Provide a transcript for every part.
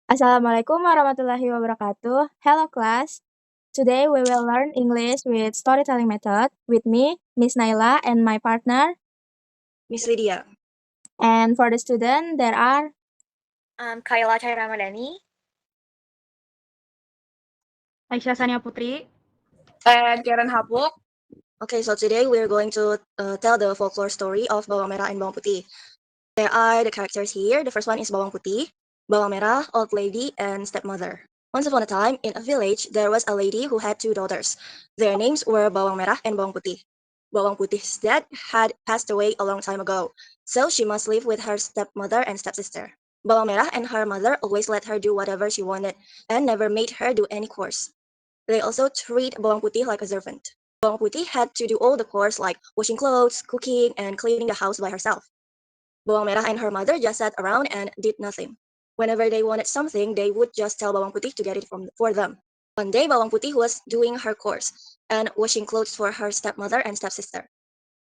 Assalamualaikum warahmatullahi wabarakatuh. Hello class. Today we will learn English with storytelling method with me, Miss Naila, and my partner. Miss Lydia. And for the student, there are Kayla Chai Ramadhani. Aisyah Sania Putri. And Karen Hapuk. Okay, so today we're going to tell the folklore story of Bawang Merah and Bawang Putih. There are the characters here. The first one is Bawang Putih, Bawang Merah, old lady, and stepmother. Once upon a time, in a village, there was a lady who had two daughters. Their names were Bawang Merah and Bawang Putih. Bawang Putih's dad had passed away a long time ago, so she must live with her stepmother and stepsister. Bawang Merah and her mother always let her do whatever she wanted and never made her do any chores. They also treat Bawang Putih like a servant. Bawang Putih had to do all the chores like washing clothes, cooking, and cleaning the house by herself. Bawang Merah and her mother just sat around and did nothing. Whenever they wanted something, they would just tell Bawang Putih to get it for them. One day, Bawang Putih was doing her chores and washing clothes for her stepmother and stepsister.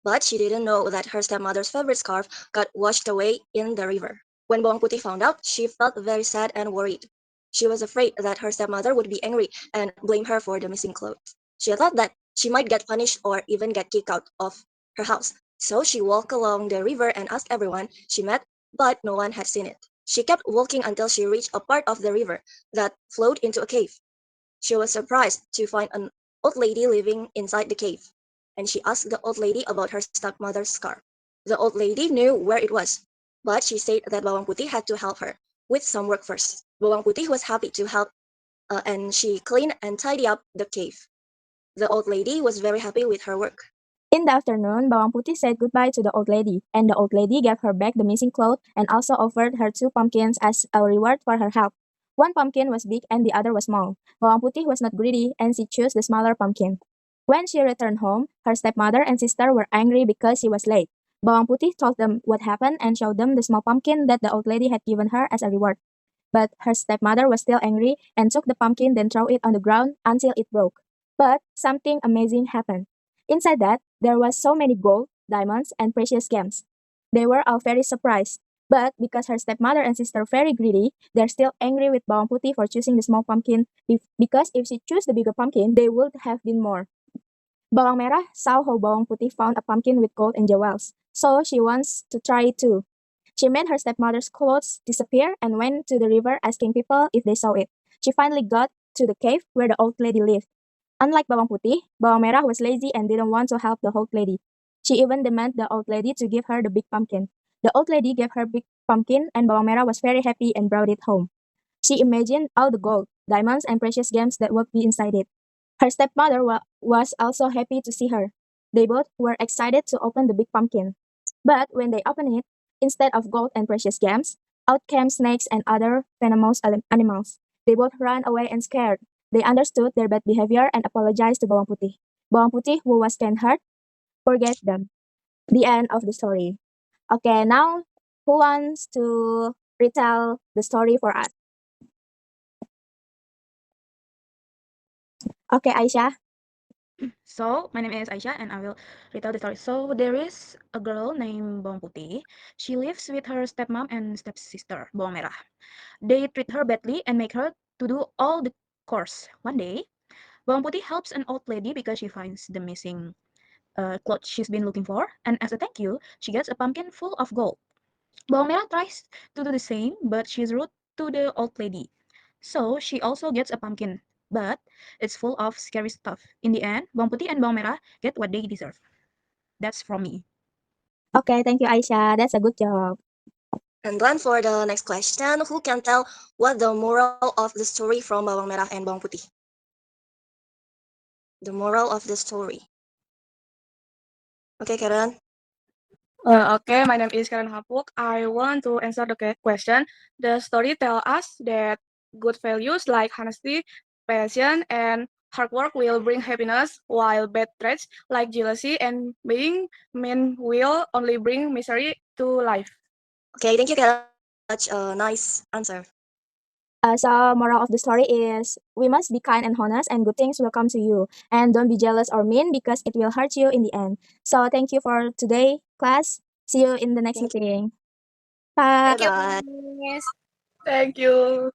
But she didn't know that her stepmother's favorite scarf got washed away in the river. When Bawang Putih found out, she felt very sad and worried. She was afraid that her stepmother would be angry and blame her for the missing clothes. She thought that she might get punished or even get kicked out of her house. So she walked along the river and asked everyone she met, but no one had seen it. She kept walking until she reached a part of the river that flowed into a cave. She was surprised to find an old lady living inside the cave, and she asked the old lady about her stepmother's scarf. The old lady knew where it was, but she said that Bawang Putih had to help her with some work first. Bawang Putih was happy to help, and she cleaned and tidied up the cave. The old lady was very happy with her work. In the afternoon, Bawang Putih said goodbye to the old lady, and the old lady gave her back the missing cloth and also offered her 2 pumpkins as a reward for her help. One pumpkin was big and the other was small. Bawang Putih was not greedy and she chose the smaller pumpkin. When she returned home, her stepmother and sister were angry because she was late. Bawang Putih told them what happened and showed them the small pumpkin that the old lady had given her as a reward. But her stepmother was still angry and took the pumpkin then threw it on the ground until it broke. But something amazing happened. Inside that, there was so many gold, diamonds, and precious gems. They were all very surprised. But because her stepmother and sister were very greedy, they're still angry with Bawang Putih for choosing the small pumpkin because if she chose the bigger pumpkin, they would have been more. Bawang Merah saw how Bawang Putih found a pumpkin with gold and jewels, so she wants to try it too. She made her stepmother's clothes disappear and went to the river asking people if they saw it. She finally got to the cave where the old lady lived. Unlike Bawang Putih, Bawang Merah was lazy and didn't want to help the old lady. She even demanded the old lady to give her the big pumpkin. The old lady gave her big pumpkin and Bawang Merah was very happy and brought it home. She imagined all the gold, diamonds, and precious gems that would be inside it. Her stepmother was also happy to see her. They both were excited to open the big pumpkin. But when they opened it, instead of gold and precious gems, out came snakes and other venomous animals. They both ran away and scared. They understood their bad behavior and apologized to Bawang Putih. Bawang Putih, who was kind-hearted, forgave them. The end of the story. Okay, now who wants to retell the story for us? Okay, Aisyah. So, my name is Aisyah and I will retell the story. So, there is a girl named Bawang Putih. She lives with her stepmom and stepsister, Bawang Merah. They treat her badly and make her to do all the chores. One day, Bawang Putih helps an old lady because she finds the missing clothes she's been looking for, and as a thank you, she gets a pumpkin full of gold. Bawang Merah tries to do the same, but she's rude to the old lady. So she also gets a pumpkin, but it's full of scary stuff. In the end, Bawang Putih and Bawang Merah get what they deserve. That's from me. Okay, thank you, Aisyah. That's a good job. And then for the next question, who can tell what the moral of the story from Bawang Merah and Bawang Putih? The moral of the story. Okay, Karen. Okay, my name is Karen Hapuk. I want to answer the question. The story tells us that good values like honesty, passion, and hard work will bring happiness, while bad traits like jealousy and being mean will only bring misery to life. Okay, thank you, Karen. Such a nice answer. So moral of the story is we must be kind and honest and good things will come to you. And don't be jealous or mean because it will hurt you in the end. So thank you for today, class. See you in the next Thank you. meeting. Bye. Bye-bye. Thank you.